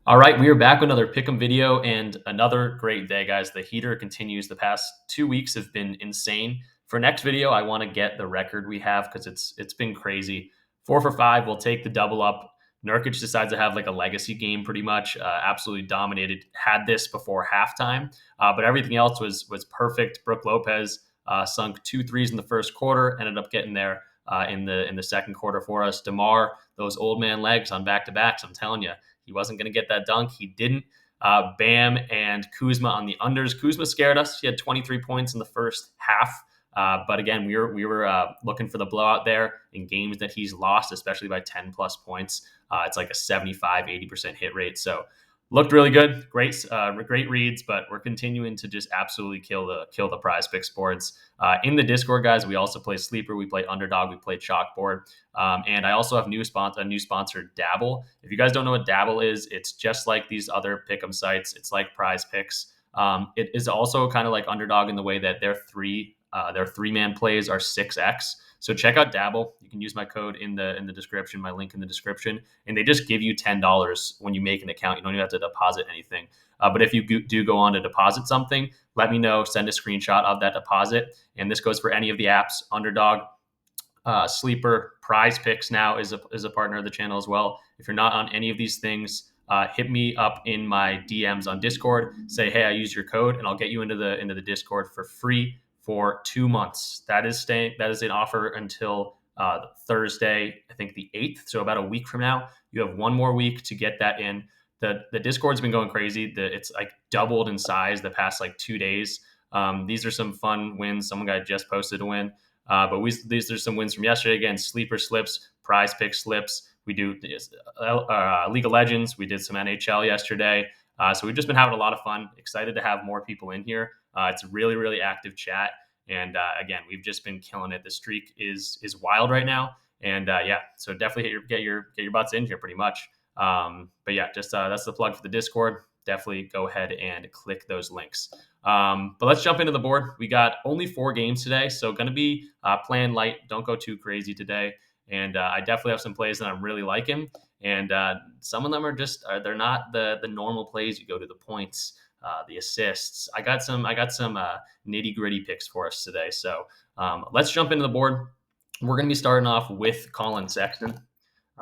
All right, we are back with another pick'em video and another great day, guys. The heater continues. The past 2 weeks have been insane. For next video, I want to get the record we have because it's been crazy. 4 for 5. We'll take the double up. Nurkic decides to have like a legacy game, pretty much. Absolutely dominated. Had this before halftime, but everything else was perfect. Brook Lopez sunk 2 threes in the first quarter. Ended up getting there in the second quarter for us. DeMar, those old man legs on back to backs. I'm telling you. He wasn't going to get that dunk. He didn't. Bam and Kuzma on the unders. Kuzma scared us. He had 23 points in the first half. But again, we were looking for the blowout there in games that he's lost, especially by 10 plus points. It's like a 75-80% hit rate. So looked really good. Great reads, but we're continuing to just absolutely kill the Prize Picks boards. In the Discord, guys, we also play Sleeper, we play Underdog, we play Chalkboard, and I also have a new sponsor, Dabble. If you guys don't know what Dabble is, it's just like these other pick'em sites. It's like Prize Picks. It is also kind of like Underdog in the way that their three-man plays are 6x. So check out Dabble. You can use my code in the description, my link in the description, and they just give you $10 when you make an account. You don't even have to deposit anything. But if you do go on to deposit something, let me know. Send a screenshot of that deposit, and this goes for any of the apps. Underdog, Sleeper, Prize Picks now is a partner of the channel as well. If you're not on any of these things, hit me up in my DMs on Discord. Say, hey, I use your code, and I'll get you into the Discord for free for 2 months. That is an offer until Thursday, I think the 8th. So about a week from now, you have one more week to get that in. The Discord's been going crazy. It's like doubled in size the past like 2 days. These are some fun wins. Some guy just posted a win. But these are some wins from yesterday. Again, Sleeper slips, Prize Pick slips. We do League of Legends. We did some NHL yesterday. So we've just been having a lot of fun. Excited to have more people in here. It's a really, really active chat. And again, we've just been killing it. The streak is wild right now. And yeah, so definitely get your butts in here pretty much. But yeah, just that's the plug for the Discord. Definitely go ahead and click those links. But let's jump into the board. We got only 4 games today, so going to be playing light. Don't go too crazy today. And I definitely have some plays that I'm really liking. And some of them are just they're not the normal plays. You go to the points, the assists. I got some nitty gritty picks for us today. So let's jump into the board. We're going to be starting off with Colin Sexton.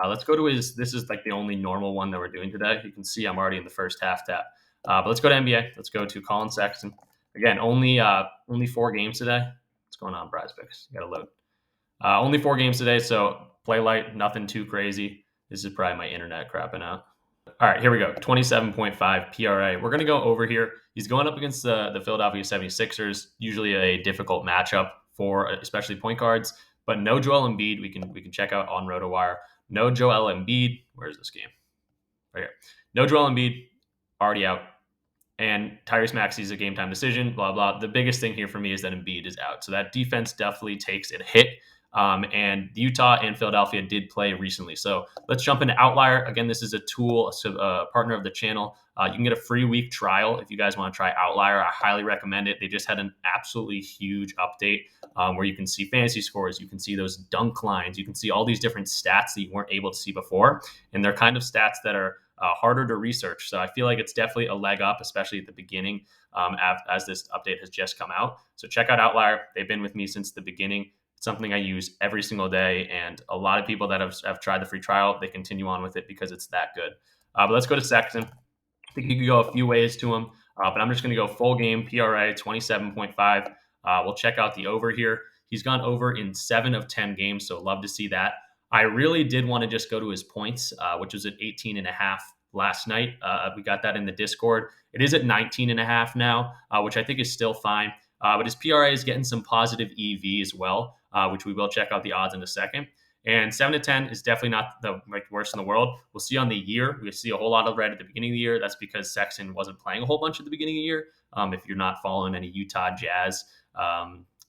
Let's go to this is like the only normal one that we're doing today. You can see I'm already in the first half tap. But let's go to NBA. Let's go to Colin Sexton. Again, only 4 games today. What's going on, Prize Picks? You got to load. Only 4 games today, so play light, nothing too crazy. This is probably my internet crapping out. All right, here we go. 27.5 PRA. We're going to go over here. He's going up against the Philadelphia 76ers, usually a difficult matchup for especially point guards, but no Joel Embiid. We can check out on RotoWire. No Joel Embiid. Where's this game? Right here. No Joel Embiid, already out. And Tyrese Maxey's a game time decision, blah, blah. The biggest thing here for me is that Embiid is out. So that defense definitely takes a hit. And Utah and Philadelphia did play recently. So let's jump into Outlier. Again, this is a tool, a partner of the channel. You can get a free week trial if you guys want to try Outlier. I highly recommend it. They just had an absolutely huge update where you can see fantasy scores. You can see those dunk lines. You can see all these different stats that you weren't able to see before. And they're kind of stats that are harder to research. So I feel like it's definitely a leg up, especially at the beginning as this update has just come out. So check out Outlier. They've been with me since the beginning. It's something I use every single day. And a lot of people that have tried the free trial, they continue on with it because it's that good. But let's go to Sexton. I think you could go a few ways to him, but I'm just going to go full game PRA 27.5. We'll check out the over here. He's gone over in 7 of 10 games, so love to see that. I really did want to just go to his points, which was at 18.5 last night. We got that in the Discord. It is at 19.5 now, which I think is still fine. But his PRA is getting some positive EV as well, which we will check out the odds in a second. And 7 to 10 is definitely not the worst in the world. We'll see on the year. We see a whole lot of red at the beginning of the year. That's because Sexton wasn't playing a whole bunch at the beginning of the year, if you're not following any Utah Jazz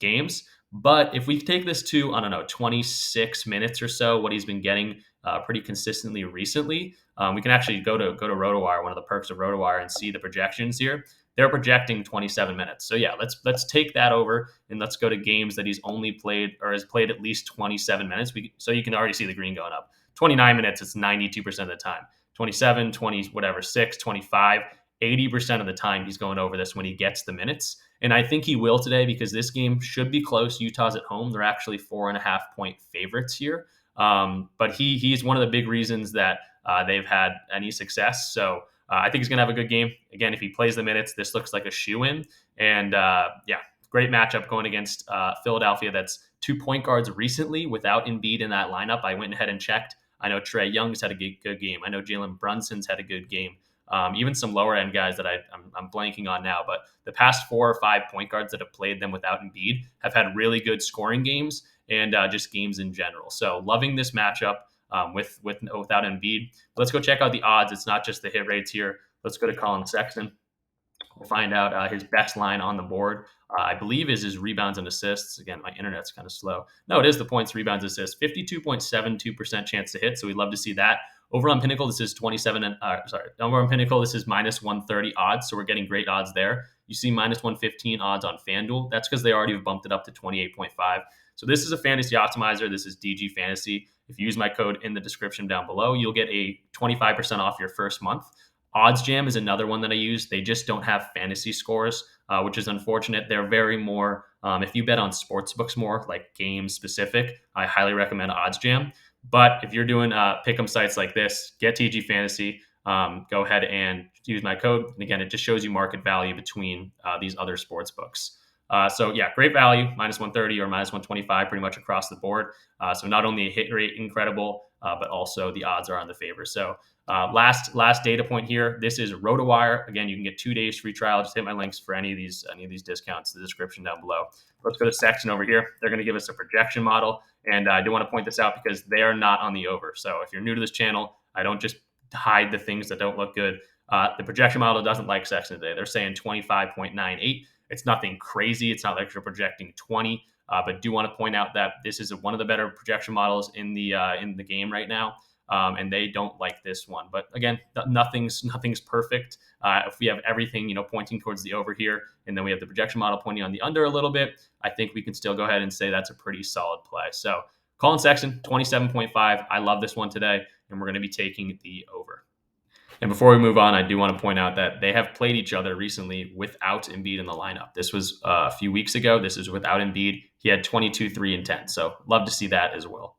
games. But if we take this to, 26 minutes or so, what he's been getting pretty consistently recently, we can actually go to RotoWire, one of the perks of RotoWire, and see the projections here. They're projecting 27 minutes. So yeah, let's take that over and let's go to games that he's only played or has played at least 27 minutes. So you can already see the green going up. 29 minutes, it's 92% of the time. 27, 20, whatever, 6, 25. 80% of the time he's going over this when he gets the minutes. And I think he will today because this game should be close. Utah's at home. They're actually 4.5 point favorites here. But he's one of the big reasons that they've had any success. So I think he's going to have a good game. Again, if he plays the minutes, this looks like a shoe-in. And yeah, great matchup going against Philadelphia. That's 2 point guards recently without Embiid in that lineup. I went ahead and checked. I know Trae Young's had a good game. I know Jalen Brunson's had a good game. Even some lower end guys that I'm blanking on now, but the past 4 or 5 point guards that have played them without Embiid have had really good scoring games and just games in general. So loving this matchup without Embiid. Let's go check out the odds. It's not just the hit rates here. Let's go to Colin Sexton. We'll find out his best line on the board. I believe is his rebounds and assists. Again, my internet's kind of slow. No, it is the points, rebounds, assists. 52.72% chance to hit. So we'd love to see that. Over on Pinnacle, this is 27 and over on Pinnacle, this is minus 130 odds. So we're getting great odds there. You see minus 115 odds on FanDuel. That's because they already bumped it up to 28.5. So this is a fantasy optimizer. This is DG Fantasy. If you use my code in the description down below, you'll get a 25% off your first month. Odds Jam is another one that I use. They just don't have fantasy scores, which is unfortunate. They're very more, if you bet on sports books more, like game specific, I highly recommend Odds Jam. But if you're doing pick'em sites like this, get TG Fantasy. Go ahead and use my code. And again, it just shows you market value between these other sports books. So yeah, great value, minus 130 or minus 125 pretty much across the board. So not only a hit rate incredible, but also the odds are on the favor. So last data point here. This is RotoWire. Again, you can get 2 days free trial. Just hit my links for any of these discounts in the description down below. Let's go to Sexton over here. They're going to give us a projection model. And I do want to point this out because they are not on the over. So if you're new to this channel, I don't just hide the things that don't look good. The projection model doesn't like Sexton today. They're saying 25.98. It's nothing crazy. It's not like you're projecting 20. But do want to point out that this is one of the better projection models in the game right now. And they don't like this one. But again, nothing's perfect. If we have everything, pointing towards the over here, and then we have the projection model pointing on the under a little bit, I think we can still go ahead and say that's a pretty solid play. So Colin Sexton, 27.5. I love this one today, and we're going to be taking the over. And before we move on, I do want to point out that they have played each other recently without Embiid in the lineup. This was a few weeks ago. This is without Embiid. He had 22, 3, and 10. So love to see that as well.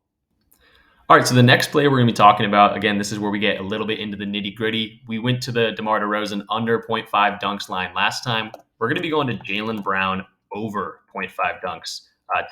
All right, so the next play we're going to be talking about, again, this is where we get a little bit into the nitty-gritty. We went to the DeMar DeRozan under 0.5 dunks line last time. We're going to be going to Jaylen Brown over 0.5 dunks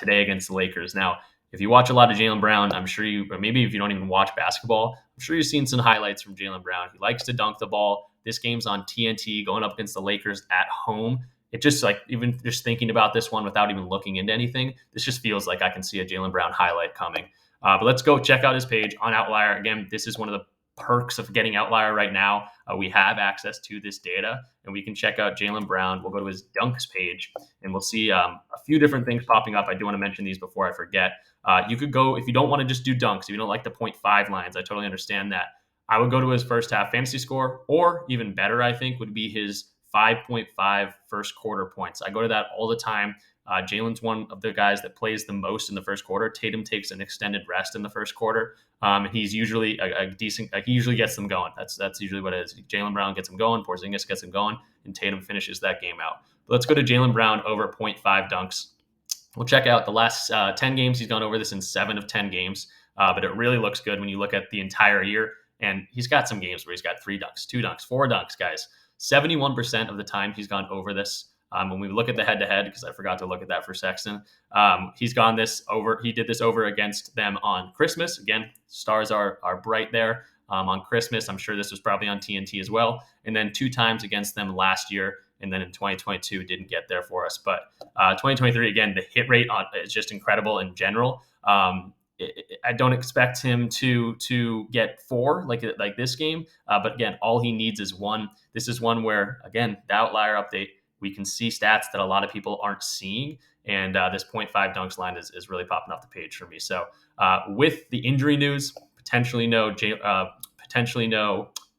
today against the Lakers. Now, if you watch a lot of Jaylen Brown, I'm sure or maybe if you don't even watch basketball, I'm sure you've seen some highlights from Jaylen Brown. He likes to dunk the ball. This game's on TNT going up against the Lakers at home. It just even just thinking about this one without even looking into anything, this just feels like I can see a Jaylen Brown highlight coming. But let's go check out his page on Outlier. Again, this is one of the perks of getting Outlier right now. We have access to this data, and we can check out Jaylen Brown. We'll go to his dunks page, and we'll see a few different things popping up. I do want to mention these before I forget. You could go, if you don't want to just do dunks, if you don't like the 0.5 lines, I totally understand that. I would go to his first half fantasy score, or even better, I think, would be his 5.5 first quarter points. I go to that all the time. Jaylen's one of the guys that plays the most in the first quarter. Tatum takes an extended rest in the first quarter. He's usually a decent. He usually gets them going. That's usually what it is. Jaylen Brown gets them going. Porzingis gets them going, and Tatum finishes that game out. But let's go to Jaylen Brown over 0.5 dunks. We'll check out the last 10 games. He's gone over this in 7 of 10 games. But it really looks good when you look at the entire year. And he's got some games where he's got 3 dunks, 2 dunks, 4 dunks, guys. 71% of the time he's gone over this. When we look at the head-to-head, because I forgot to look at that for Sexton, he's gone this over. He did this over against them on Christmas. Again, stars are bright there on Christmas. I'm sure this was probably on TNT as well. And then 2 times against them last year. And then in 2022, didn't get there for us. But 2023, again, the hit rate is just incredible in general. I don't expect him to get 4 like this game. But again, all he needs is 1. This is one where, again, the Outlier update, we can see stats that a lot of people aren't seeing. And this 0.5 dunks line is really popping off the page for me. So with the injury news, potentially no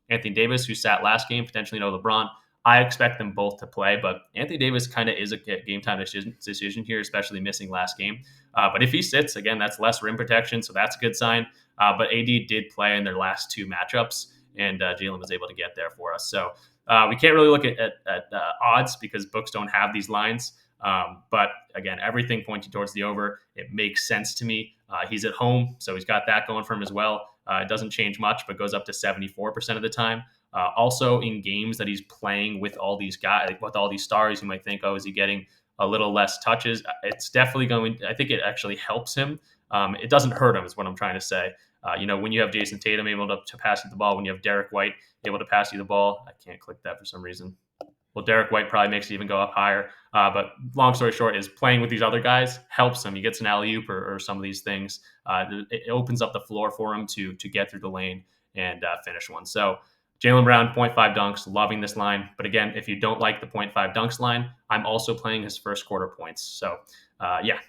Anthony Davis, who sat last game, potentially no LeBron. I expect them both to play, but Anthony Davis kind of is a game time decision here, especially missing last game. But if he sits, again, that's less rim protection, so that's a good sign. But AD did play in their last 2 matchups, and Jalen was able to get there for us. So we can't really look at odds because books don't have these lines. But again, everything pointing towards the over. It makes sense to me. He's at home, so he's got that going for him as well. It doesn't change much, but goes up to 74% of the time. Also, in games that he's playing with all these guys, with all these stars, you might think, oh, is he getting a little less touches? It's definitely going. I think it actually helps him. It doesn't hurt him, is what I'm trying to say. When you have Jason Tatum able to pass you the ball, when you have Derek White able to pass you the ball, I can't click that for some reason. Well, Derek White probably makes it even go up higher. But long story short is playing with these other guys helps him. He gets an alley-oop or some of these things. It opens up the floor for him to get through the lane and finish one. So Jaylen Brown, 0.5 dunks, loving this line. But again, if you don't like the 0.5 dunks line, I'm also playing his first quarter points. So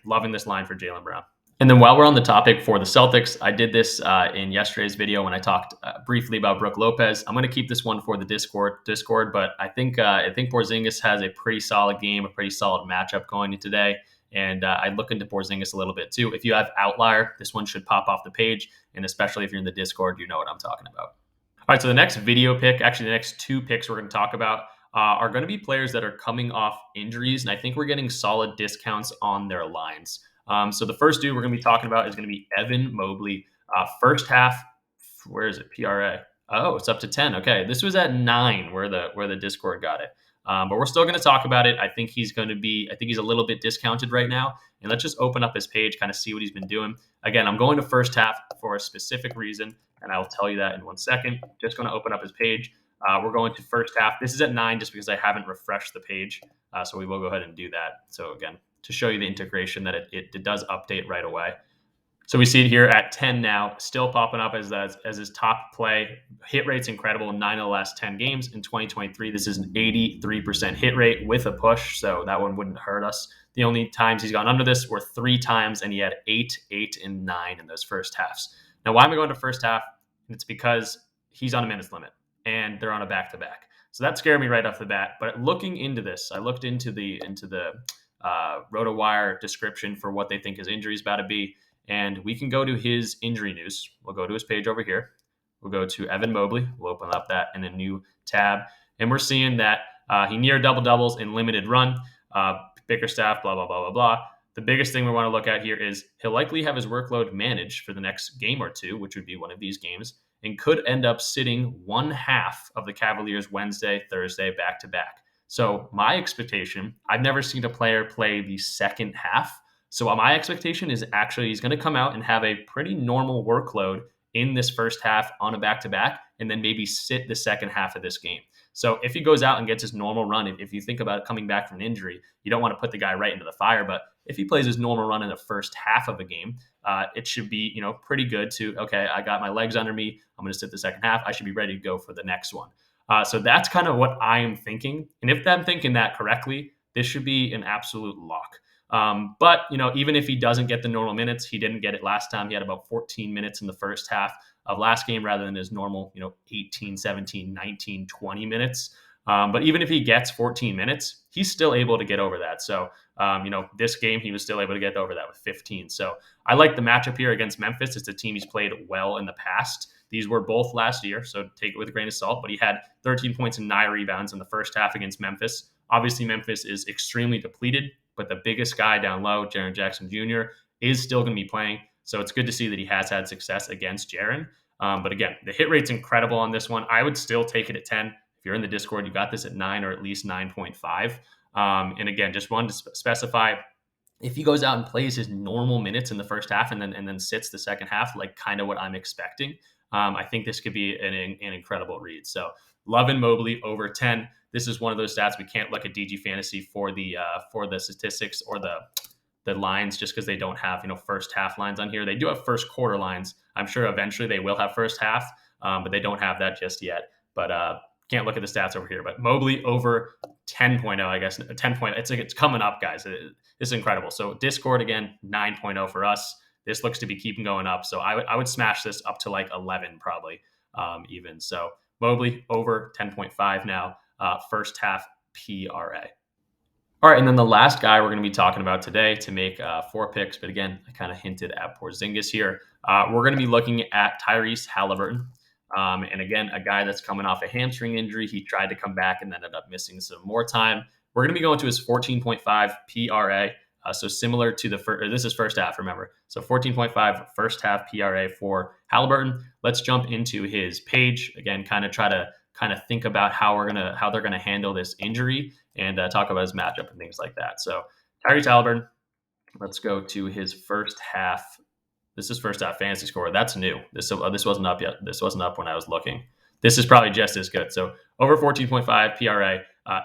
loving this line for Jaylen Brown. And then while we're on the topic for the Celtics, I did this in yesterday's video when I talked briefly about Brook Lopez. I'm going to keep this one for the Discord, but I think Porzingis has a pretty solid game, a pretty solid matchup going into today. And I'd look into Porzingis a little bit too. If you have Outlier, this one should pop off the page. And especially if you're in the Discord, you know what I'm talking about. All right, so the next video pick, actually the next two picks we're going to talk about are going to be players that are coming off injuries. And I think we're getting solid discounts on their lines. So the first dude we're going to be talking about is going to be Evan Mobley. First half, where is it? PRA. Oh, it's up to 10. Okay, this was at 9 where the Discord got it. But we're still going to talk about it. I think he's a little bit discounted right now. And let's just open up his page, kind of see what he's been doing. Again, I'm going to first half for a specific reason, and I'll tell you that in 1 second. Just going to open up his page. We're going to first half. This is at 9 just because I haven't refreshed the page. So we will go ahead and do that. So again, to show you the integration that it does update right away. So we see it here at 10 now, still popping up as his top play. Hit rate's incredible, 9 of the last 10 games. In 2023, this is an 83% hit rate with a push, so that one wouldn't hurt us. The only times he's gone under this were 3 times, and he had 8, 8, and 9 in those first halves. Now, why am I going to first half? It's because he's on a minutes limit, and they're on a back-to-back. So that scared me right off the bat. But looking into this, I looked into the RotoWire description for what they think his injury is about to be. And we can go to his injury news. We'll go to his page over here. We'll go to Evan Mobley. We'll open up that in a new tab. And we're seeing that he near double-doubles in limited run. Bickerstaff, blah, blah, blah, blah, blah. The biggest thing we want to look at here is he'll likely have his workload managed for the next game or two, which would be one of these games, and could end up sitting one half of the Cavaliers Wednesday, Thursday, back-to-back. So my expectation, I've never seen a player play the second half. So my expectation is actually he's going to come out and have a pretty normal workload in this first half on a back-to-back, and then maybe sit the second half of this game. So if he goes out and gets his normal run, if you think about coming back from an injury, you don't want to put the guy right into the fire. But if he plays his normal run in the first half of a game, it should be pretty good to, okay, I got my legs under me. I'm going to sit the second half. I should be ready to go for the next one. So that's kind of what I am thinking. And if I'm thinking that correctly, this should be an absolute lock. But even if he doesn't get the normal minutes, he didn't get it last time. He had about 14 minutes in the first half of last game rather than his normal, 18, 17, 19, 20 minutes. But even if he gets 14 minutes, he's still able to get over that. So, this game, he was still able to get over that with 15. So I like the matchup here against Memphis. It's a team he's played well in the past. These were both last year, so take it with a grain of salt. But he had 13 points and 9 rebounds in the first half against Memphis. Obviously, Memphis is extremely depleted, but the biggest guy down low, Jaren Jackson Jr., is still going to be playing. So it's good to see that he has had success against Jaren. But again, the hit rate's incredible on this one. I would still take it at 10. If you're in the Discord, you got this at 9 or at least 9.5. And again, just wanted to specify, if he goes out and plays his normal minutes in the first half and then sits the second half, like kind of what I'm expecting, I think this could be an incredible read. So loving Mobley over 10. This is one of those stats we can't look at DG Fantasy for the statistics or the lines just because they don't have first half lines on here. They do have first quarter lines. I'm sure eventually they will have first half, but they don't have that just yet. But can't look at the stats over here. But Mobley over 10.0, I guess 10 point. It's coming up, guys. This is incredible. So Discord again 9.0 for us. This looks to be keeping going up. So I would smash this up to like 11 probably even. So Mobley over 10.5 now. First half PRA. All right, and then the last guy we're going to be talking about today to make 4 picks, but again, I kind of hinted at Porzingis here. We're going to be looking at Tyrese Halliburton. And again, a guy that's coming off a hamstring injury. He tried to come back and ended up missing some more time. We're going to be going to his 14.5 PRA. So similar to the first, this is first half, remember. So 14.5 first half PRA for Halliburton. Let's jump into his page again. Kind of think about how they're gonna handle this injury and talk about his matchup and things like that. So Tyrese Halliburton. Let's go to his first half. This is first half fantasy score. That's new. This wasn't up yet. This wasn't up when I was looking. This is probably just as good. So over 14.5 PRA,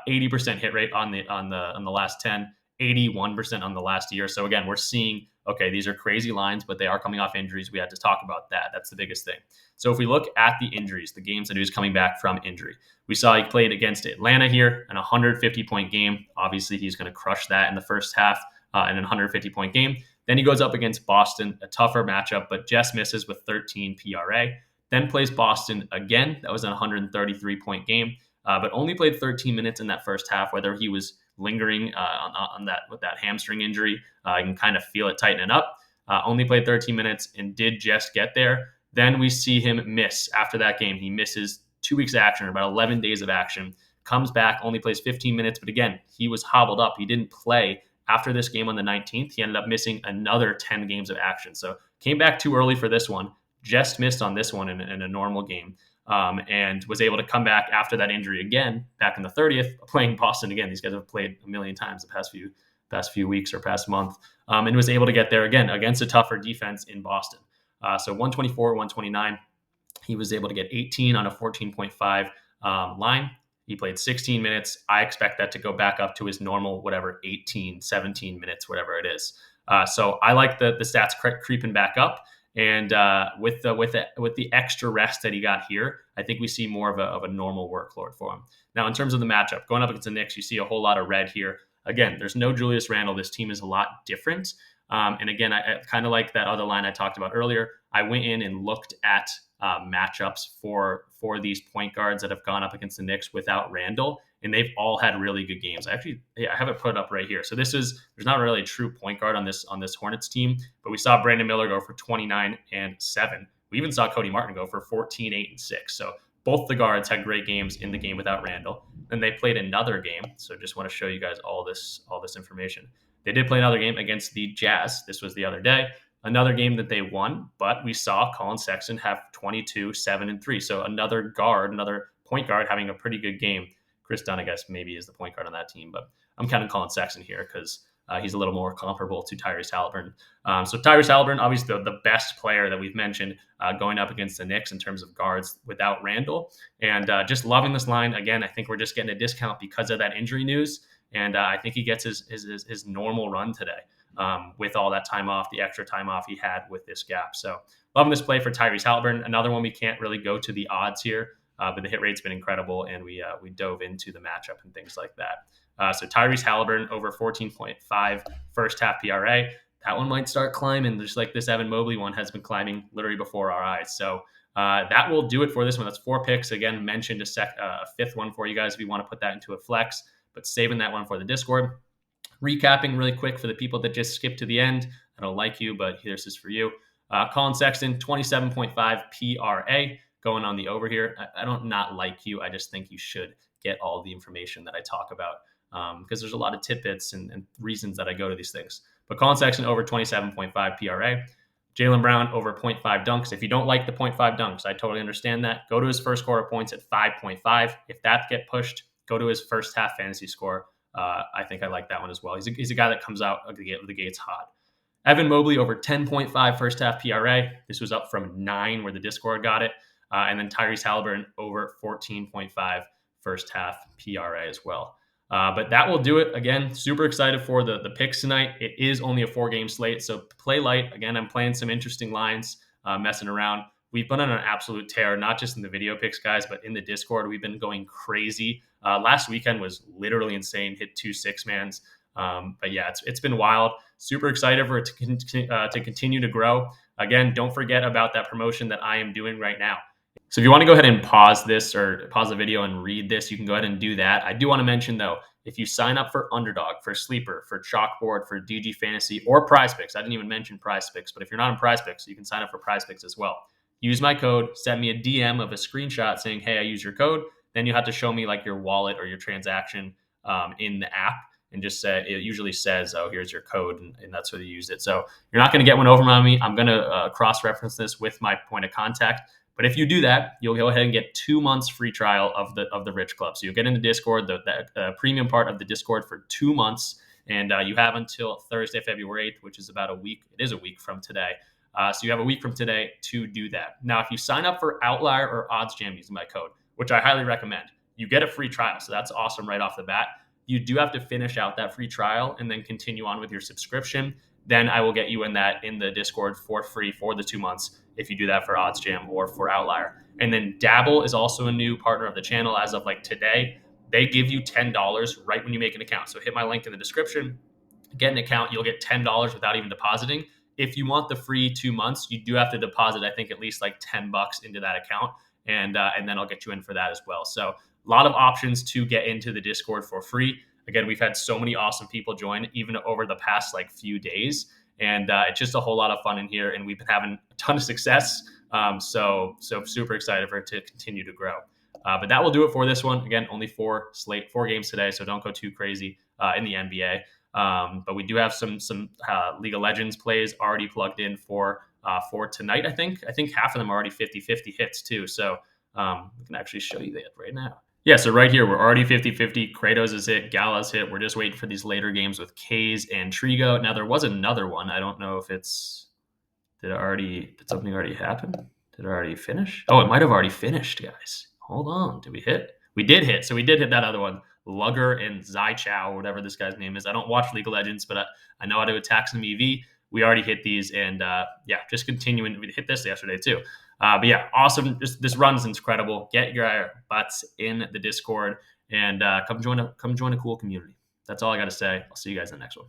80% hit rate on the last 10, 81% on the last year. So again, we're seeing, okay, these are crazy lines, but they are coming off injuries. We had to talk about that. That's the biggest thing. So if we look at the injuries, the games that he was coming back from injury, we saw he played against Atlanta here, an 150-point game. Obviously, he's going to crush that in the first half in a 150-point game. Then he goes up against Boston, a tougher matchup, but just misses with 13 PRA. Then plays Boston again. That was a 133-point game, but only played 13 minutes in that first half. Whether he was lingering on that with that hamstring injury, you can kind of feel it tightening up. Only played 13 minutes and did just get there. Then we see him miss after that game. He misses 2 weeks of action, or about 11 days of action. Comes back, only plays 15 minutes, but again, he was hobbled up. He didn't play after this game on the 19th. He ended up missing another 10 games of action. So came back too early for this one, just missed on this one in a normal game, and was able to come back after that injury again, back in the 30th, playing Boston again. These guys have played a million times the past few weeks or past month, and was able to get there again against a tougher defense in Boston. So 124, 129. He was able to get 18 on a 14.5 line. He played 16 minutes. I expect that to go back up to his normal, whatever, 18, 17 minutes, whatever it is. So I like the stats creeping back up. And with the extra rest that he got here, I think we see more of a normal workload for him. Now, in terms of the matchup, going up against the Knicks, you see a whole lot of red here. Again, there's no Julius Randle. This team is a lot different. And again, I kind of like that other line I talked about earlier. I went in and looked at matchups for these point guards that have gone up against the Knicks without Randle, and they've all had really good games. I have it put up right here. So there's not really a true point guard on this Hornets team, but we saw Brandon Miller go for 29 and 7. We even saw Cody Martin go for 14, 8, and 6. So both the guards had great games in the game without Randle. Then they played another game. So just want to show you guys all this information. They did play another game against the Jazz. This was the other day. Another game that they won, but we saw Colin Sexton have 22, 7, and 3. So another point guard having a pretty good game. Chris Dunn, I guess, maybe is the point guard on that team, but I'm counting Colin Sexton here because he's a little more comparable to Tyrese Halliburton. So Tyrese Halliburton, obviously the best player that we've mentioned going up against the Knicks in terms of guards without Randle. And just loving this line. Again, I think we're just getting a discount because of that injury news. And I think he gets his normal run today with all that time off, the extra time off he had with this gap. So loving this play for Tyrese Halliburton. Another one we can't really go to the odds here, but the hit rate's been incredible, and we dove into the matchup and things like that. So Tyrese Halliburton over 14.5 first half PRA. That one might start climbing, just like this Evan Mobley one has been climbing literally before our eyes. So that will do it for this one. That's 4 picks. Again, mentioned a fifth one for you guys if you want to put that into a flex, but saving that one for the Discord. Recapping really quick for the people that just skipped to the end. I don't like you, but this is for you. Colin Sexton, 27.5 PRA going on the over here. I don't not like you. I just think you should get all the information that I talk about because there's a lot of tidbits and reasons that I go to these things. But Colin Sexton over 27.5 PRA. Jaylen Brown over 0.5 dunks. If you don't like the 0.5 dunks, I totally understand that. Go to his first quarter points at 5.5. If that get pushed, go to his first half fantasy score. I think I like that one as well. He's a guy that comes out of the gates hot. Evan Mobley over 10.5 first half PRA. This was up from 9 where the Discord got it. And then Tyrese Halliburton over 14.5 first half PRA as well. But that will do it. Again, super excited for the picks tonight. It is only a 4-game slate, so play light. Again, I'm playing some interesting lines, messing around. We've been on an absolute tear, not just in the video picks, guys, but in the Discord. We've been going crazy. Last weekend was literally insane. Hit 2 6-mans. But yeah, it's been wild. Super excited for it to continue to grow. Again, don't forget about that promotion that I am doing right now. So if you want to go ahead and pause this or pause the video and read this, you can go ahead and do that. I do want to mention, though, if you sign up for Underdog, for Sleeper, for Chalkboard, for DG Fantasy, or PrizePicks, I didn't even mention PrizePicks, but if you're not in PrizePicks, you can sign up for PrizePicks as well. use my code, send me a DM of a screenshot saying, hey, I use your code. Then you have to show me like your wallet or your transaction in the app, and just say, it usually says, oh, here's your code, and that's where you use it. So you're not going to get one over on me. I'm going to cross-reference this with my point of contact. But if you do that, you'll go ahead and get 2 months free trial of the Rich Club. So you'll get into Discord, the premium part of the Discord, for 2 months, and you have until Thursday, February 8th, which is about a week. It is a week from today. So you have a week from today to do that. Now, if you sign up for Outlier or OddsJam using my code, which I highly recommend, you get a free trial. So that's awesome right off the bat. You do have to finish out that free trial and then continue on with your subscription. Then I will get you in the Discord for free for the 2 months if you do that for OddsJam or for Outlier. And then Dabble is also a new partner of the channel as of like today. They give you $10 right when you make an account. So hit my link in the description, get an account, you'll get $10 without even depositing. If you want the free 2 months, you do have to deposit, I think, at least like $10 into that account, and then I'll get you in for that as well. So a lot of options to get into the Discord for free. Again, we've had so many awesome people join even over the past like few days, and it's just a whole lot of fun in here, and we've been having a ton of success. So super excited for it to continue to grow. But that will do it for this one. Again, only 4 games today, so don't go too crazy in the NBA. But we do have some League of Legends plays already plugged in for tonight. I think half of them are already 50-50 hits too. So we can actually show you that right now. Yeah, so right here, we're already 50-50. Kratos is hit, Gala's hit. We're just waiting for these later games with Kaze and Trigo. Now, there was another one. I don't know if it's... Did something already happen? Did it already finish? Oh, it might have already finished, guys. Hold on. Did we hit? We did hit. So we did hit that other one. Lugger and Zychow, or whatever this guy's name is. I don't watch League of Legends, but I know how to attack some EV. We already hit these, and just continuing. We hit this yesterday too. But yeah, awesome. This run is incredible. Get your butts in the Discord and come join a cool community. That's all I got to say. I'll see you guys in the next one.